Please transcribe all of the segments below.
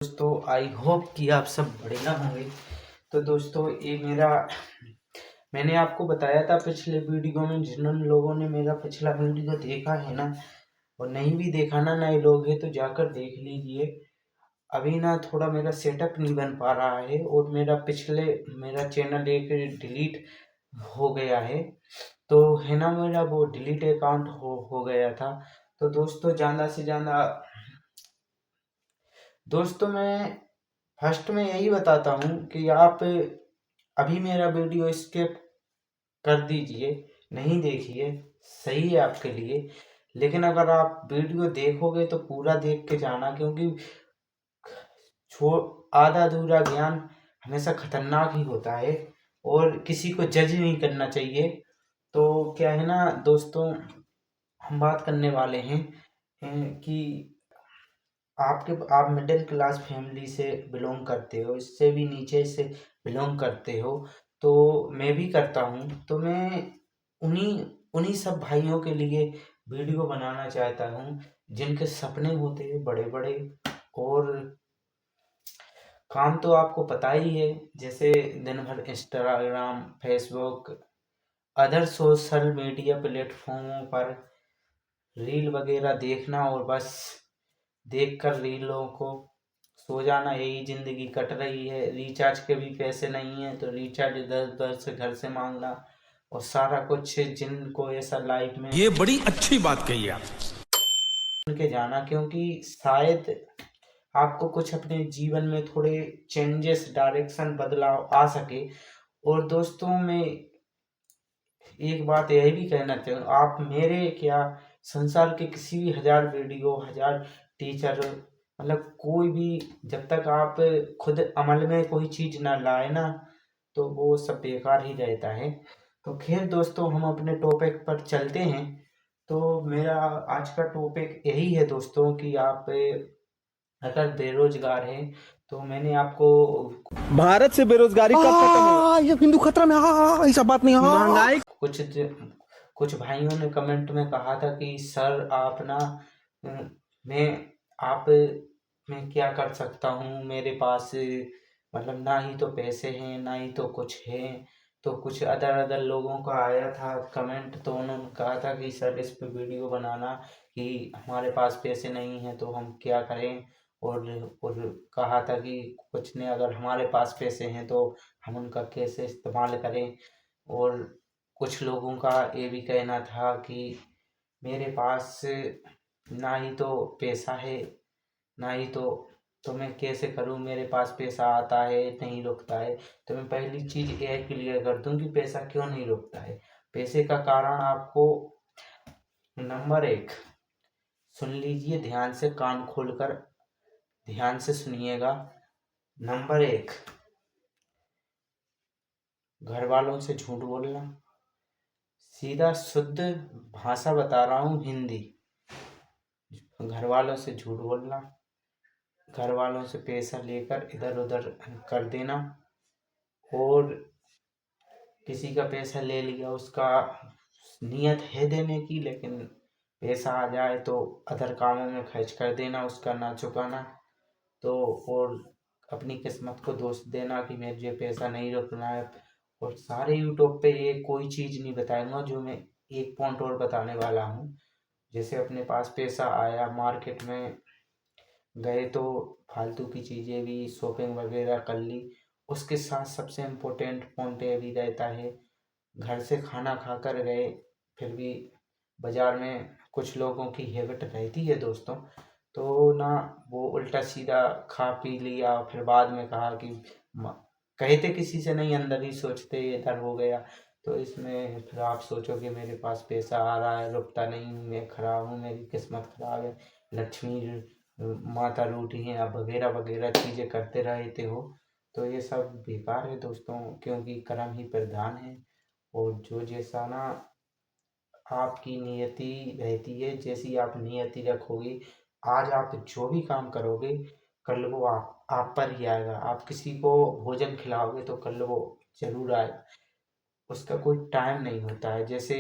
दोस्तों I hope कि आप सब बढ़िया होंगे। तो दोस्तों ये मैंने आपको बताया था पिछले वीडियो में, जिन लोगों ने मेरा पिछला वीडियो देखा है ना और नहीं भी देखा ना, नए लोग हैं तो जाकर देख लीजिए। अभी ना थोड़ा मेरा सेटअप नहीं बन पा रहा है और मेरा चैनल एक डिलीट हो गया है। तो है ना, मेरा वो डिलीट अकाउंट हो गया था। तो दोस्तों ज़्यादा से ज़्यादा दोस्तों मैं फर्स्ट में यही बताता हूँ कि आप अभी मेरा वीडियो स्किप कर दीजिए, नहीं देखिए, सही है आपके लिए। लेकिन अगर आप वीडियो देखोगे तो पूरा देख के जाना, क्योंकि आधा अधूरा ज्ञान हमेशा खतरनाक ही होता है और किसी को जज नहीं करना चाहिए। तो क्या है ना दोस्तों, हम बात करने वाले हैं कि आप मिडिल क्लास फैमिली से बिलोंग करते हो, इससे भी नीचे से बिलोंग करते हो, तो मैं भी करता हूँ। तो मैं उन्हीं उन्हीं सब भाइयों के लिए वीडियो बनाना चाहता हूँ जिनके सपने होते हैं बड़े बड़े। और काम तो आपको पता ही है, जैसे दिन भर Instagram, Facebook, other social media प्लेटफॉर्मों पर रील वगैरह देखना और बस देखकर रीलों को सो जाना, यही जिंदगी कट रही है। रिचार्ज के भी पैसे नहीं है तो रिचार्ज इधर उधर से घर से मांगना और सारा कुछ। जिनको ऐसा लाइफ में ये बड़ी अच्छी बात कही आप। के जाना, क्योंकि शायद आपको कुछ अपने जीवन में थोड़े चेंजेस, डायरेक्शन, बदलाव आ सके। और दोस्तों मैं एक बात यह भी कहना चाहूँ, आप मेरे क्या, संसार के किसी भी 1000 वीडियो, 1000 टीचर, मतलब कोई भी, जब तक आप खुद अमल में कोई चीज ना लाए ना, तो वो सब बेकार ही रहता है। तो खैर दोस्तों, हम अपने टॉपिक पर चलते हैं। तो मेरा आज का टॉपिक यही है दोस्तों कि आप अगर बेरोजगार हैं तो मैंने आपको भारत से बेरोजगारी कब खत्म होगा? ये हिंदू खतरा में, ऐसा बात नहीं। महंगाई कुछ भाइयों ने कमेंट में कहा था कि सर आप ना मैं आप मैं क्या कर सकता हूँ, मेरे पास मतलब ना ही तो पैसे हैं ना ही तो कुछ है। तो कुछ अदर अदर लोगों का आया था कमेंट, तो उन्होंने कहा था कि सर इस पे वीडियो बनाना कि हमारे पास पैसे नहीं हैं तो हम क्या करें। और और कहा था कि कुछ ने अगर हमारे पास पैसे हैं तो हम उनका कैसे इस्तेमाल करें। और कुछ लोगों का ये भी कहना था कि मेरे पास ना ही तो पैसा है ना ही तो मैं कैसे करूं, मेरे पास पैसा आता है नहीं रुकता है। तो मैं पहली चीज यह क्लियर कर दूं कि पैसा क्यों नहीं रुकता है। पैसे का कारण आपको, नंबर एक, सुन लीजिए ध्यान से, कान खोलकर ध्यान से सुनिएगा। नंबर एक, घर वालों से झूठ बोलना। सीधा शुद्ध भाषा बता रहा हूँ, हिंदी। घर वालों से झूठ बोलना, घर वालों से पैसा लेकर इधर उधर कर देना, और किसी का पैसा ले लिया, उसका नियत है देने की, लेकिन पैसा आ जाए तो अदर कामों में खर्च कर देना, उसका ना चुकाना। तो और अपनी किस्मत को दोष देना कि मुझे पैसा नहीं रुकना है। और सारे यूट्यूब पे ये कोई चीज़ नहीं बताऊंगा, जो मैं एक पॉइंट और बताने वाला हूँ। जैसे अपने पास पैसा आया, मार्केट में गए तो फालतू की चीज़ें भी शॉपिंग वगैरह कर ली। उसके साथ सबसे इम्पोर्टेंट पॉइंट ये भी रहता है, घर से खाना खाकर गए फिर भी बाजार में कुछ लोगों की हैबिट रहती है दोस्तों, तो ना वो उल्टा सीधा खा पी लिया, फिर बाद में कहा कि म- कहते किसी से नहीं, अंदर ही सोचते इधर हो गया। तो इसमें फिर आप सोचोगे मेरे पास पैसा आ रहा है, रुकता नहीं, मैं खराब हूँ, मेरी किस्मत खराब है, लक्ष्मी माता रूठी हैं, अब वगैरह वगैरह चीज़ें करते रहते हो। तो ये सब बेकार है दोस्तों, क्योंकि कर्म ही प्रधान है। और जो जैसा ना आपकी नियति रहती है, जैसी आप नियति रखोगे, आज आप जो भी काम करोगे कल वो आप पर ही आएगा। आप किसी को भोजन खिलाओगे तो कल वो जरूर आएगा, उसका कोई टाइम नहीं होता है। जैसे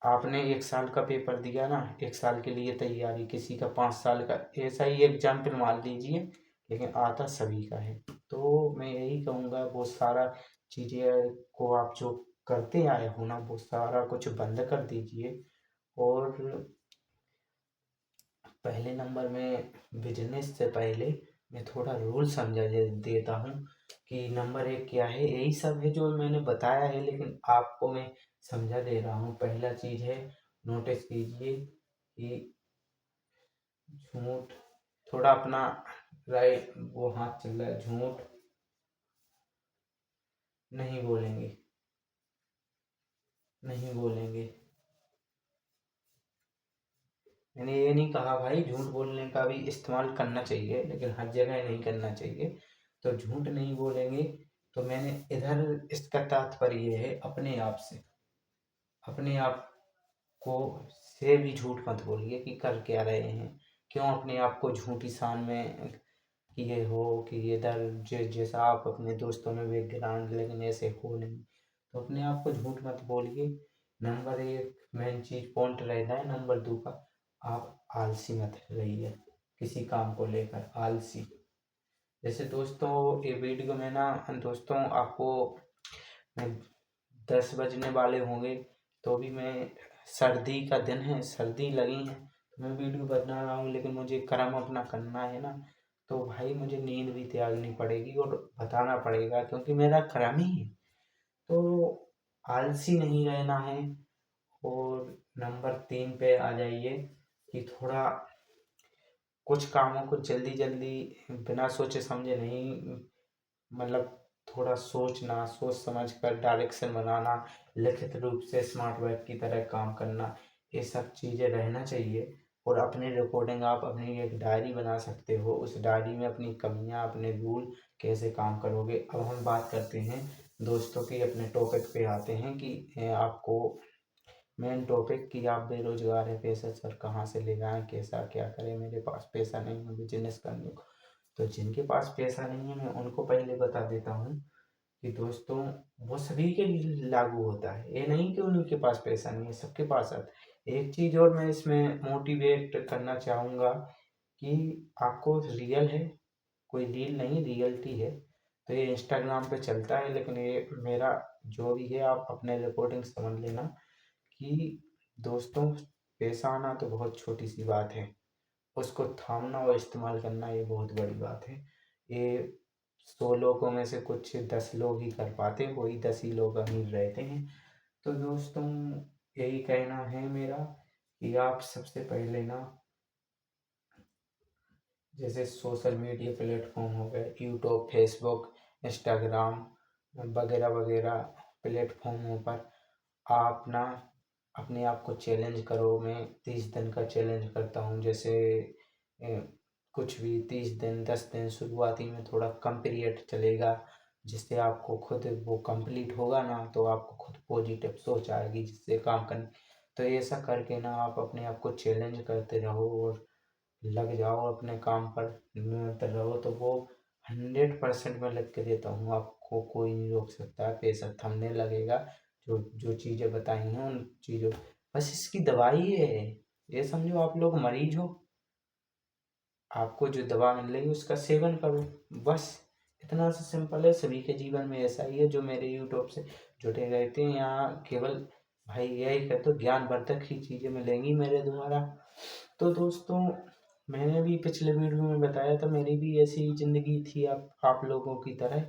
आपने 1 साल का पेपर दिया ना, 1 साल के लिए तैयारी, किसी का 5 साल का, ऐसा ही एग्जाम्पल मान लीजिए, लेकिन आता सभी का है। तो मैं यही कहूँगा वो सारा चीज़ें को आप जो करते आए हो ना वो सारा कुछ बंद कर दीजिए। और पहले नंबर में बिजनेस से पहले मैं थोड़ा रूल समझा देता हूँ कि नंबर 1 क्या है। यही सब है जो मैंने बताया है, लेकिन आपको मैं समझा दे रहा हूँ। पहला चीज़ है, नोटिस कीजिए कि झूठ थोड़ा अपना राइट वो हाथ चल रहा है, झूठ नहीं बोलेंगे, नहीं बोलेंगे। मैंने ये नहीं कहा भाई झूठ बोलने का भी इस्तेमाल करना चाहिए, लेकिन हर जगह नहीं करना चाहिए। तो झूठ नहीं बोलेंगे। तो मैंने इधर इसका तात्पर्य ये है, अपने आप से, अपने आप को से भी झूठ मत बोलिए कि कर क्या रहे हैं, क्यों अपने आप को झूठी शान में किए हो कि इधर जैसा आप अपने दोस्तों में बैकग्राउंड, लेकिन ऐसे हो नहीं। तो अपने आप को झूठ मत बोलिए। नंबर 1 मेन चीज पॉइंट रहता है। नंबर 2 का, आप आलसी मत रहिए किसी काम को लेकर, आलसी। जैसे दोस्तों ये वीडियो में ना दोस्तों आपको मैं 10 बजने वाले होंगे तो भी मैं, सर्दी का दिन है, सर्दी लगी है तो मैं वीडियो बना रहा हूँ, लेकिन मुझे कर्म अपना करना है ना। तो भाई मुझे नींद भी त्यागनी पड़ेगी और बताना पड़ेगा, क्योंकि मेरा कर्म ही है। तो आलसी नहीं रहना है। और नंबर 3 पे आ जाइए कि थोड़ा कुछ कामों को जल्दी जल्दी बिना सोचे समझे नहीं, मतलब थोड़ा सोचना, सोच समझ कर डायरेक्शन बनाना, लिखित रूप से स्मार्ट वर्क की तरह काम करना, ये सब चीज़ें रहना चाहिए। और अपनी रिकॉर्डिंग आप अपनी एक डायरी बना सकते हो, उस डायरी में अपनी कमियां, अपने रूल कैसे काम करोगे। अब हम बात करते हैं दोस्तों की, अपने टॉपिक पे आते हैं कि आपको मेन टॉपिक कि आप बेरोजगार हैं, पैसा सर कहाँ से ले आएं, कैसा क्या करें, मेरे पास पैसा नहीं है बिजनेस करने को। तो जिनके पास पैसा नहीं है मैं उनको पहले बता देता हूँ कि दोस्तों वो सभी के लिए लागू होता है, ये नहीं कि उन्हीं के पास पैसा नहीं है, सबके पास आता है। एक चीज़ और मैं इसमें मोटिवेट करना चाहूँगा कि आपको रियल है, कोई रील नहीं, रियलिटी है। तो ये इंस्टाग्राम पे चलता है, लेकिन ये मेरा जो भी है आप अपने रिकॉर्डिंग समझ लेना कि दोस्तों पैसा आना तो बहुत छोटी सी बात है, उसको थामना और इस्तेमाल करना ये बहुत बड़ी बात है। ये 100 लोगों में से कुछ 10 लोग ही कर पाते हैं, वही 10 ही लोग अमीर रहते हैं। तो दोस्तों यही कहना है मेरा कि आप सबसे पहले ना, जैसे सोशल मीडिया प्लेटफॉर्म हो गए, यूट्यूब, फेसबुक, इंस्टाग्राम वगैरह वगैरह प्लेटफॉर्मों पर आप ना अपने आप को चैलेंज करो। मैं 30 दिन का चैलेंज करता हूँ, जैसे ए, कुछ भी 30 दिन, 10 दिन, शुरुआती में थोड़ा कम पीरियड चलेगा, जिससे आपको खुद वो कंप्लीट होगा ना तो आपको खुद पॉजिटिव सोच आएगी जिससे काम करने। तो ऐसा करके ना आप अपने आप को चैलेंज करते रहो और लग जाओ अपने काम पर, निरंतर रहो, तो वो 100% में लग के देता हूँ आपको, कोई नहीं रोक सकता है, पैसा थमने लगेगा। जो जो चीज़ें बताई हैं उन चीज़ों, बस इसकी दवाई है। ये समझो आप लोग मरीज हो, आपको जो दवा मिल रही है उसका सेवन करो, बस इतना सा सिंपल है। सभी के जीवन में ऐसा ही है जो मेरे यूट्यूब से जुड़े रहते हैं। यहाँ केवल भाई यही कहते हो ज्ञानवर्धक ही चीज़ें मिलेंगी मेरे द्वारा। तो दोस्तों मैंने भी पिछले वीडियो में बताया था, मेरी भी ऐसी ही ज़िंदगी थी आप लोगों की तरह।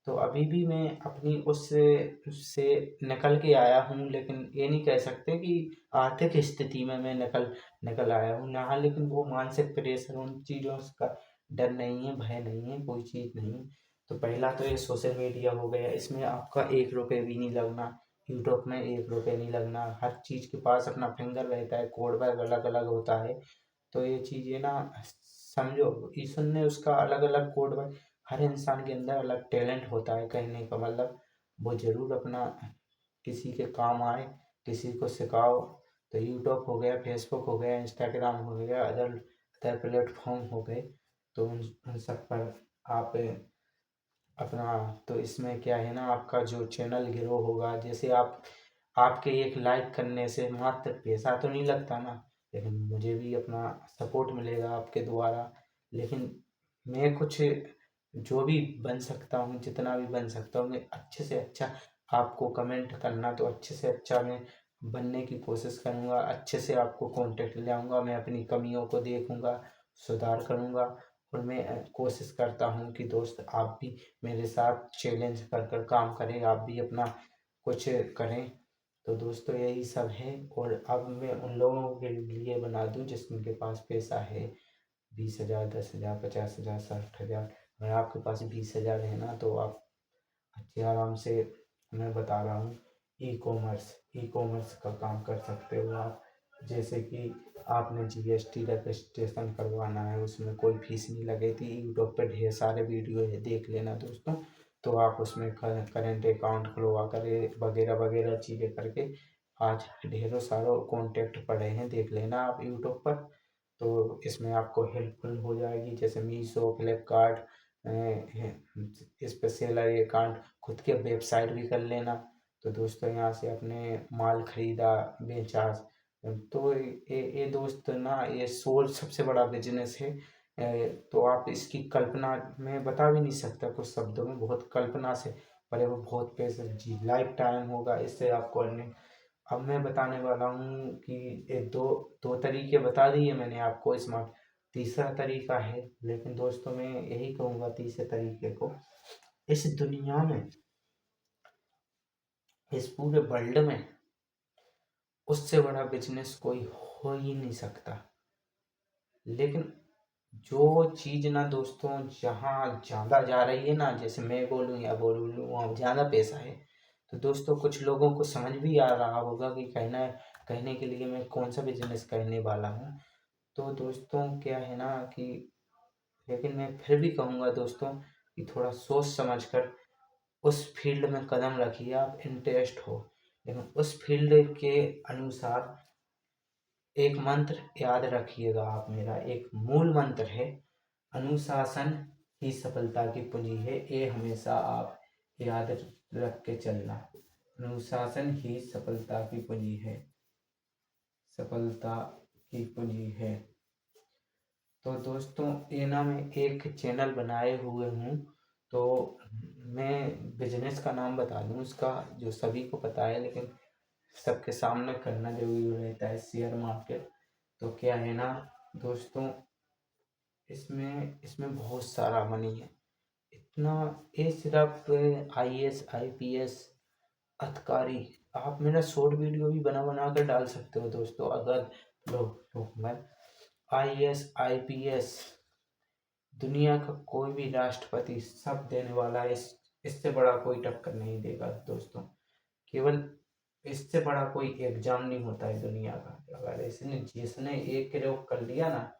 तो अभी भी मैं अपनी उससे निकल के आया हूँ, लेकिन ये नहीं कह सकते कि आर्थिक स्थिति में मैं निकल निकल आया हूँ यहाँ। लेकिन वो मानसिक प्रेशर, उन चीज़ों का डर नहीं है, भय नहीं है, कोई चीज़ नहीं। तो पहला तो ये सोशल मीडिया हो गया, इसमें आपका 1 रुपये भी नहीं लगना। यूट्यूब में 1 रुपये नहीं लगना, हर चीज़ के पास अपना फिंगर रहता है, कोड वर्ड अलग अलग होता है। तो ये चीज़ें ना समझो, ईश्वर ने उसका अलग अलग कोड वर्ड, हर इंसान के अंदर अलग टैलेंट होता है कहने का मतलब, वो ज़रूर अपना किसी के काम आए, किसी को सिखाओ। तो यूट्यूब हो गया, फेसबुक हो गया, इंस्टाग्राम हो गया, अदर अदर प्लेटफॉर्म हो गए, तो उन सब पर आप अपना, तो इसमें क्या है ना आपका जो चैनल ग्रो होगा, जैसे आप आपके एक लाइक करने से मात्र पैसा तो नहीं लगता ना, लेकिन मुझे भी अपना सपोर्ट मिलेगा आपके द्वारा। लेकिन मैं कुछ जो भी बन सकता हूँ, जितना भी बन सकता हूँ, मैं अच्छे से अच्छा आपको कमेंट करना तो अच्छे से अच्छा मैं बनने की कोशिश करूँगा। अच्छे से आपको कांटेक्ट ले आऊँगा, मैं अपनी कमियों को देखूँगा, सुधार करूँगा। और मैं कोशिश करता हूँ कि दोस्त आप भी मेरे साथ चैलेंज कर कर काम करें, आप भी अपना कुछ करें। तो दोस्तों यही सब है। और अब मैं उन लोगों के लिए बना दूं जिसके पास पैसा है, 20,000, 10,000, 50,000, 60,000। अगर आपके पास 20,000 है ना, तो आप अच्छे आराम से, मैं बता रहा हूँ, ई कॉमर्स का काम कर सकते हो आप। जैसे कि आपने जीएसटी रजिस्ट्रेशन करवाना है, उसमें कोई फीस नहीं लगेगी। यूट्यूब पे ढेर सारे वीडियो है, देख लेना दोस्तों। तो आप उसमें करेंट अकाउंट खुलवा कर वगैरह वगैरह चीज़ें करके, आज ढेरों सारों कॉन्टेक्ट पड़े हैं, देख लेना आप यूट्यूब पर। तो इसमें आपको हेल्पफुल हो जाएगी। जैसे मीशो, फ्लिपकार्ट, इस पर सेलर अकाउंट, खुद के वेबसाइट भी कर लेना। तो दोस्तों यहाँ से अपने माल खरीदा, बेचा। तो ये दोस्त ना, ये सोर्स सबसे बड़ा बिजनेस है। तो आप इसकी कल्पना मैं बता भी नहीं सकता कुछ शब्दों में, बहुत कल्पना से परे वो, बहुत पैसे जी लाइफ टाइम होगा इससे आपको अर्निंग। अब मैं बताने वाला हूँ कि ये दो दो तरीके बता दिए मैंने आपको स्मार्ट। तीसरा तरीका है, लेकिन दोस्तों मैं यही कहूँगा तीसरे तरीके को, इस दुनिया में, इस पूरे वर्ल्ड में उससे बड़ा बिजनेस कोई हो ही नहीं सकता। लेकिन जो चीज़ ना दोस्तों जहाँ ज़्यादा जा रही है ना, जैसे मैं बोलूँ या बोलूँ वहाँ ज़्यादा पैसा है, तो दोस्तों कुछ लोगों को समझ भी आ रहा होगा कि कहने के लिए मैं कौन सा बिजनेस करने वाला हूँ। तो दोस्तों क्या है ना कि, लेकिन मैं फिर भी कहूँगा दोस्तों कि थोड़ा सोच समझ कर उस फील्ड में कदम रखिए। आप इंटरेस्ट हो, लेकिन उस फील्ड के अनुसार एक मंत्र याद रखिएगा आप, मेरा एक मूल मंत्र है, अनुशासन ही सफलता की पूंजी है। ये हमेशा आप याद रख के चलना। अनुशासन ही सफलता की पूंजी है, सफलता की पूंजी है। तो दोस्तों ये ना, मैं एक चैनल बनाए हुए हूँ। तो मैं बिजनेस का नाम बता दूँ उसका, जो सभी को पता है, लेकिन सबके सामने करना जरूरी रहता है, शेयर मार्केट। तो क्या है ना दोस्तों, इसमें इसमें बहुत सारा मनी है। इतना, ये सिर्फ आईएएस, आईपीएस अधिकारी, आप मेरा शॉर्ट वीडियो भी बना बना कर डाल सकते हो दोस्तों। अगर लोग मैं आईएएस, आईपीएस, दुनिया का कोई भी राष्ट्रपति सब देने वाला है। इससे बड़ा कोई टक्कर नहीं देगा दोस्तों। केवल इससे बड़ा कोई एग्जाम नहीं होता है दुनिया का। अगर इसने जिसने एक प्रयोग कर लिया ना,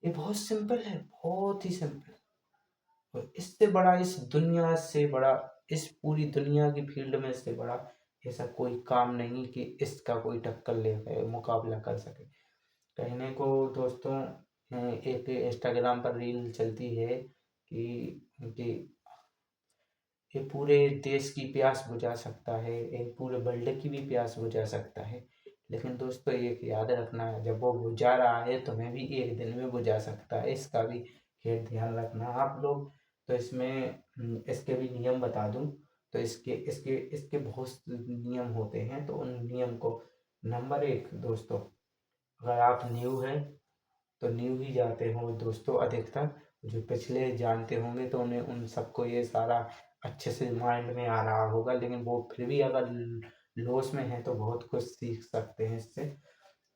ये बहुत सिंपल है, बहुत ही सिंपल। और इससे बड़ा, इस दुनिया से बड़ा, इस पूरी दुनिया की फील्ड में इससे बड़ा ऐसा कोई काम नहीं कि इसका कोई टक्कर ले मुकाबला कर सके। कहने को दोस्तों, एक इंस्टाग्राम पर रील चलती है कि ये पूरे देश की प्यास बुझा सकता है, ये पूरे वर्ल्ड की भी प्यास बुझा सकता है। लेकिन दोस्तों एक याद रखना है, जब वो बुझा रहा है तो मैं भी एक दिन में बुझा सकता है, इसका भी खैर ध्यान रखना आप लोग। तो इसमें इसके भी नियम बता दूं। तो इसके इसके इसके बहुत से नियम होते हैं। तो उन नियम को, नंबर एक दोस्तों, अगर आप न्यू हैं तो न्यू ही जाते हो दोस्तों अधिकतर। जो पिछले जानते होंगे तो उन्हें, उन सबको ये सारा अच्छे से माइंड में आ रहा होगा। लेकिन वो फिर भी अगर लॉस में है तो बहुत कुछ सीख सकते हैं इससे।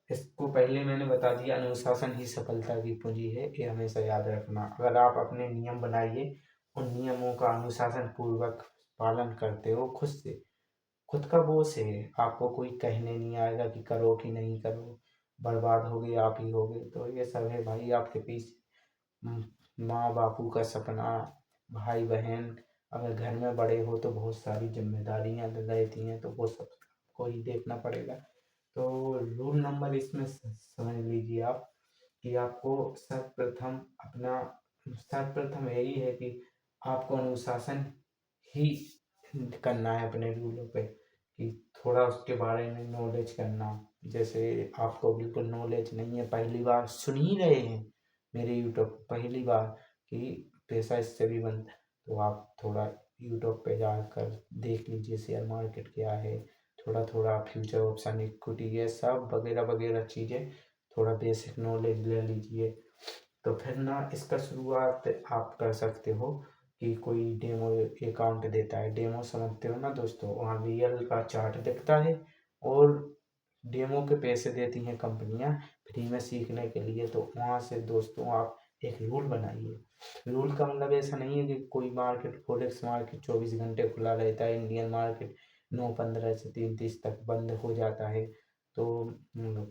इसको पहले मैंने बता दिया, अनुशासन ही सफलता की पूंजी है, ये हमेशा याद रखना। अगर आप अपने नियम बनाइए, उन नियमों का अनुशासन पूर्वक पालन करते हो, खुद से, खुद का बोझ है, आपको कोई कहने नहीं आएगा कि करो कि नहीं करो, बर्बाद होगे आप ही होगे। तो ये सब है भाई आपके पीछे, माँ बापू का सपना, भाई बहन, अगर घर में बड़े हो तो बहुत सारी जिम्मेदारियां रहती हैं, तो वो सब को ही देखना पड़ेगा। तो रूल नंबर इसमें समझ लीजिए आप, कि आपको सर्वप्रथम यही है कि आपको अनुशासन ही करना है अपने रूलों पे, कि थोड़ा उसके बारे में नॉलेज करना। जैसे आपको बिल्कुल नॉलेज नहीं है, पहली बार सुन ही रहे हैं मेरे यूट्यूब पहली बार कि पैसा इससे भी बनता है, तो आप थोड़ा यूट्यूब पे जाकर देख लीजिए शेयर मार्केट क्या है, थोड़ा थोड़ा फ्यूचर ऑप्शन इक्विटी ये सब वगैरह वगैरह चीज़ें थोड़ा बेसिक नॉलेज ले लीजिए। तो फिर ना इसका शुरुआत आप कर सकते हो कि कोई डेमो अकाउंट देता है, डेमो समझते हो ना दोस्तों, वहाँ रियल का चार्ट दिखता है और डेमो के पैसे देती हैं कंपनियां फ्री में सीखने के लिए। तो वहाँ से दोस्तों आप एक रूल बनाइए। रूल का मतलब ऐसा नहीं है कि कोई मार्केट फॉरेक्स मार्केट 24 घंटे खुला रहता है, इंडियन मार्केट 9:15 से 3:30 तक बंद हो जाता है। तो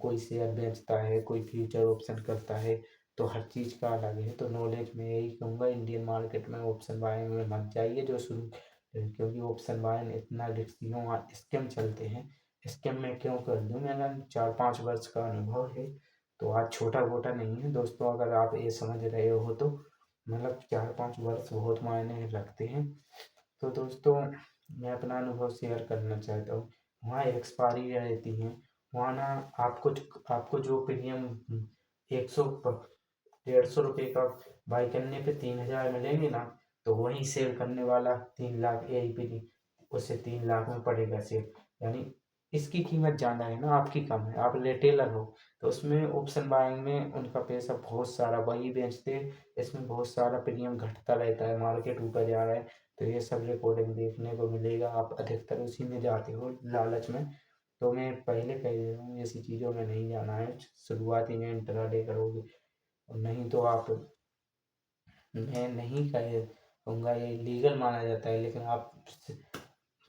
कोई शेयर बेचता है, कोई फ्यूचर ऑप्शन करता है, तो हर चीज़ का अलग है। तो नॉलेज में यही कहूँगा, इंडियन मार्केट में ऑप्शन बाइंग में मत जाइए जो शुरू, क्योंकि ऑप्शन बाइंग इतना रिस्की है, वहाँ स्कैम चलते हैं। स्कैम में क्यों कर दूँ, मेरा 4-5 वर्ष का अनुभव है, तो आज छोटा मोटा नहीं है दोस्तों। अगर आप ये समझ रहे हो तो मतलब 4-5 वर्ष बहुत मायने रखते हैं। तो दोस्तों मैं अपना अनुभव शेयर करना चाहता हूँ। वहाँ एक्सपायरी रहती है, वहाँ ना आपको जो प्रीमियम 100-150 रुपये का बाई करने पे 3,000 मिलेंगे ना, तो वहीं सेल करने वाला 3 लाख यही पे उसे 3 लाख में पड़ेगा सेल। यानी इसकी कीमत ज़्यादा है ना, आपकी कम है, आप रिटेलर हो। तो उसमें ऑप्शन बाइंग में उनका पैसा बहुत सारा वही बेचते हैं, इसमें बहुत सारा प्रीमियम घटता रहता है, मार्केट ऊपर जा रहा है। तो ये सब रिकॉर्डिंग देखने को मिलेगा, आप अधिकतर उसी में जाते हो लालच में। तो मैं पहले कह दे रहा हूँ ऐसी चीज़ों में नहीं जाना है, शुरुआती में इंट्राडे करोगे और नहीं तो आप, मैं नहीं कहूँगा ये लीगल माना जाता है, लेकिन आप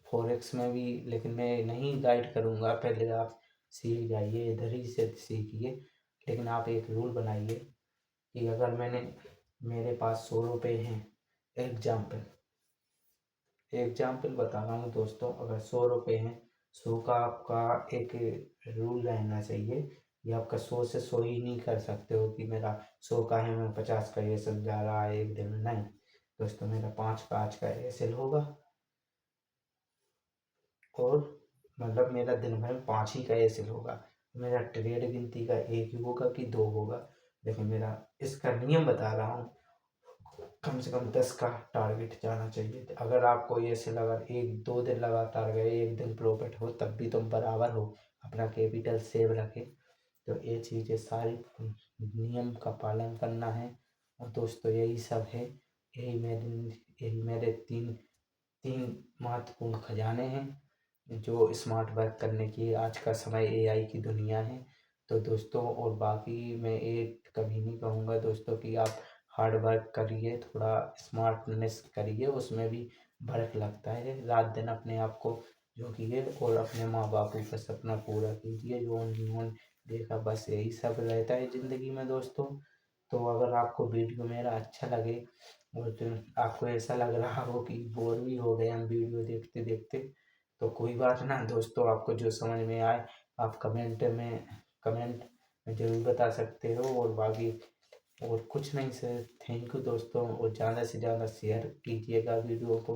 फॉरेक्स में भी, लेकिन मैं नहीं गाइड करूँगा, पहले आप सीख जाइए, इधर ही से सीखिए। लेकिन आप एक रूल बनाइए कि अगर मेरे पास 100 रुपये हैं, एग्जाम्पल एग्जाम्पल बता रहा हूँ दोस्तों, अगर 100 रुपये हैं, 100 का आपका एक रूल रहना चाहिए कि आपका 100 से 100 ही नहीं कर सकते हो कि मेरा 100 का है मैं 50 का ये सब जा रहा है एक दिन में, नहीं दोस्तों, मेरा 5 का ये सेल होगा और मतलब मेरा दिन भर में 5 ही का ये सेल होगा। मेरा ट्रेड गिनती का एक ही होगा कि 2 होगा, लेकिन मेरा इसका नियम बता रहा हूँ, कम से कम 10 का टारगेट जाना चाहिए। अगर आपको ये से लगा 1-2 दिन लगातार गए, एक दिन प्रॉफिट हो, तब भी तुम बराबर हो, अपना कैपिटल सेव रखे। तो ये चीज़ें सारी नियम का पालन करना है। और दोस्तों यही सब है, यही मेरे तीन तीन महत्वपूर्ण खजाने हैं जो स्मार्ट वर्क करने की, आज का समय एआई की दुनिया है। तो दोस्तों और बाकी मैं ये कभी नहीं कहूँगा दोस्तों कि आप हार्ड वर्क करिए, थोड़ा स्मार्टनेस करिए, उसमें भी वर्क लगता है, रात दिन अपने आप को झोंकिए और अपने माँ बापों का सपना पूरा कीजिए जो उन्होंने देखा। बस यही सब रहता है ज़िंदगी में दोस्तों। तो अगर आपको वीडियो मेरा अच्छा लगे और जो आपको ऐसा लग रहा हो कि बोर भी हो गए हम वीडियो देखते देखते, तो कोई बात ना दोस्तों, आपको जो समझ में आए आप कमेंट में ज़रूर बता सकते हो। और बाकी और कुछ नहीं सर, थैंक यू दोस्तों, और ज़्यादा से ज़्यादा शेयर कीजिएगा वीडियो को।